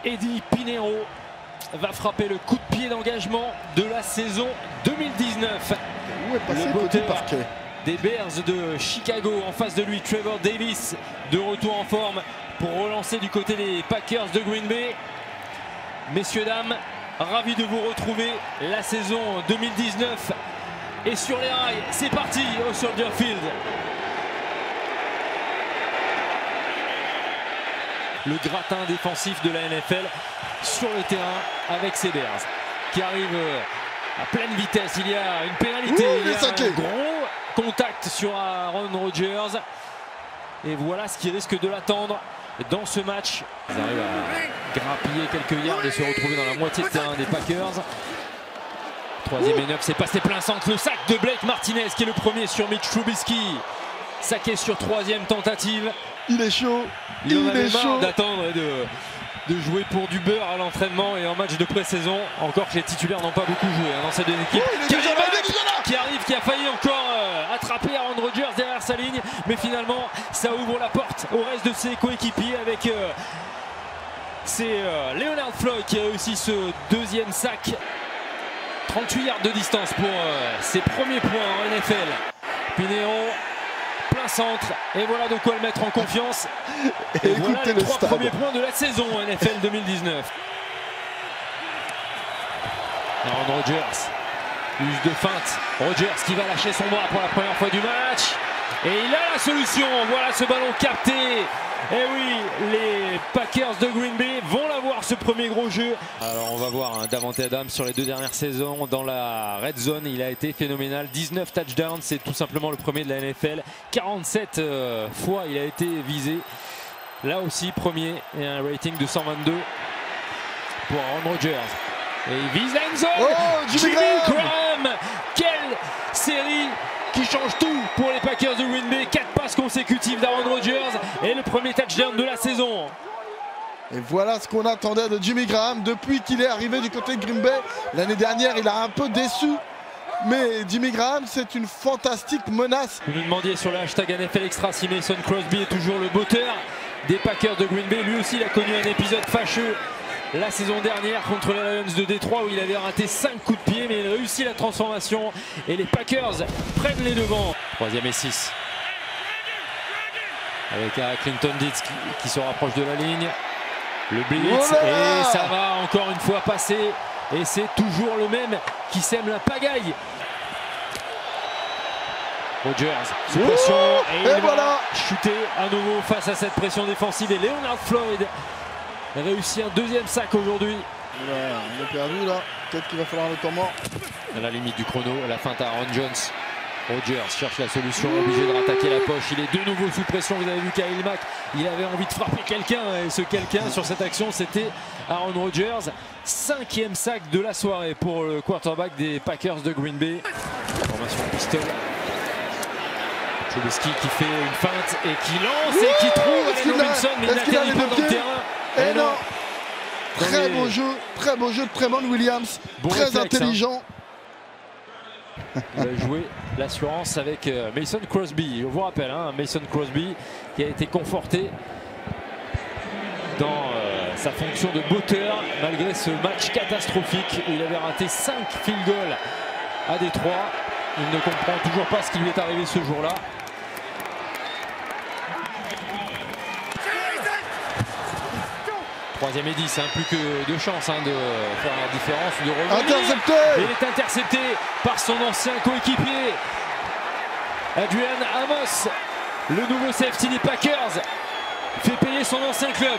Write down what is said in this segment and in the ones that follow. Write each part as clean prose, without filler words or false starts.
Eddie Pinheiro va frapper le coup de pied d'engagement de la saison 2019. Où est passé le côté botteur parquet des Bears de Chicago, en face de lui Trevor Davis, de retour en forme pour relancer du côté des Packers de Green Bay. Messieurs, dames, ravi de vous retrouver. La saison 2019 est sur les rails. C'est parti au Soldier Field. Le gratin défensif de la NFL sur le terrain avec ces Bears qui arrivent à pleine vitesse. Il y a une pénalité, il y a un gros contact sur Aaron Rodgers. Et voilà ce qui risque de l'attendre dans ce match. Ils arrivent à grappiller quelques yards et se retrouver dans la moitié de terrain des Packers. 3e et 9, c'est passé plein centre. Le sac de Blake Martinez qui est le premier sur Mitch Trubisky. Saqué sur 3e tentative. Il est chaud. Il en avait marre d'attendre et de jouer pour du beurre à l'entraînement et en match de pré-saison. Encore que les titulaires n'ont pas beaucoup joué dans cette équipe. Qui arrive, qui a failli encore attraper Aaron Rodgers derrière sa ligne. Mais finalement, ça ouvre la porte au reste de ses coéquipiers avec Leonard Floyd qui a réussi ce 2e sac. 38 yards de distance pour ses premiers points en NFL. Pinheiro, plein centre, et voilà de quoi le mettre en confiance. Et voilà les 3 premiers points de la saison NFL 2019. Aaron Rodgers, use de feinte. Rodgers qui va lâcher son bras pour la première fois du match. Et il a la solution, voilà ce ballon capté. Et oui, les Packers de Green Bay vont l'avoir ce premier gros jeu. Alors on va voir Davante Adams sur les 2 dernières saisons dans la red zone. Il a été phénoménal, 19 touchdowns, c'est tout simplement le premier de la NFL. 47 fois il a été visé. Là aussi premier et un rating de 122 pour Aaron Rodgers. Et il vise la end zone. Oh, Jimmy Graham. Quelle série qui change tout pour les Packers de Green Bay. 4 passes consécutives d'Aaron Rodgers et le premier touchdown de la saison. Et voilà ce qu'on attendait de Jimmy Graham depuis qu'il est arrivé du côté de Green Bay. L'année dernière, il a un peu déçu. Mais Jimmy Graham, c'est une fantastique menace. Vous nous demandiez sur le hashtag NFL Extra si Mason Crosby est toujours le botteur des Packers de Green Bay. Lui aussi, il a connu un épisode fâcheux la saison dernière contre les Lions de Détroit où il avait raté 5 coups de pied, mais il réussit la transformation et les Packers prennent les devants. 3e et 6 avec Clinton Ditz qui se rapproche de la ligne. Le blitz et ça va encore une fois passer et c'est toujours le même qui sème la pagaille. Rodgers sous pression et il va chuter à nouveau face à cette pression défensive et Leonard Floyd réussit un 2e sac aujourd'hui. Il est perdu là, peut-être qu'il va falloir le temps mort. À la limite du chrono, la feinte à Aaron Jones. Rodgers cherche la solution, obligé de rattaquer la poche. Il est de nouveau sous pression, vous avez vu Khalil Mack. Il avait envie de frapper quelqu'un et ce quelqu'un sur cette action c'était Aaron Rodgers. 5e sac de la soirée pour le quarterback des Packers de Green Bay. Formation pistol. Trubisky qui fait une feinte et qui lance et qui trouve Robinson, mais il n'atterrit pas dans le terrain. Et non. Très beau jeu de Tremont Williams, bon très réflexe, intelligent. Il a joué l'assurance avec Mason Crosby. On vous rappelle, Mason Crosby qui a été conforté dans sa fonction de botteur malgré ce match catastrophique où il avait raté 5 field goals à Détroit. Il ne comprend toujours pas ce qui lui est arrivé ce jour-là. Troisième et 10, plus que de chance de faire la différence, de revenir. Intercepté. Il est intercepté par son ancien coéquipier Adrian Amos. Le nouveau safety des Packers fait payer son ancien club.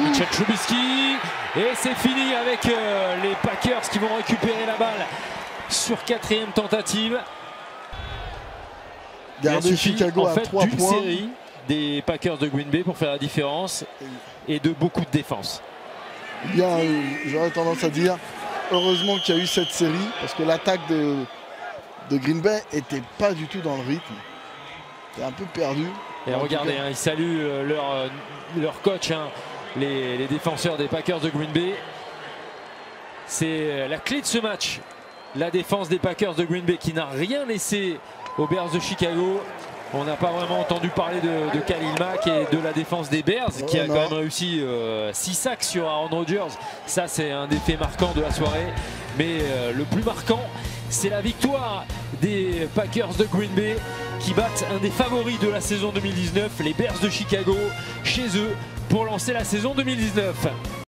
Mitchell Trubisky et c'est fini avec les Packers qui vont récupérer la balle sur 4e tentative. Garder Chicago à 3 points. Série des Packers de Green Bay pour faire la différence et de beaucoup de défense. Bien, j'aurais tendance à dire heureusement qu'il y a eu cette série parce que l'attaque de Green Bay était pas du tout dans le rythme. C'était un peu perdu. Et regardez, ils saluent leur coach, les défenseurs des Packers de Green Bay. C'est la clé de ce match. La défense des Packers de Green Bay qui n'a rien laissé aux Bears de Chicago. On n'a pas vraiment entendu parler de Khalil Mack et de la défense des Bears qui a quand même réussi 6 sacs sur Aaron Rodgers. Ça, c'est un des faits marquants de la soirée. Mais le plus marquant, c'est la victoire des Packers de Green Bay qui battent un des favoris de la saison 2019, les Bears de Chicago, chez eux pour lancer la saison 2019.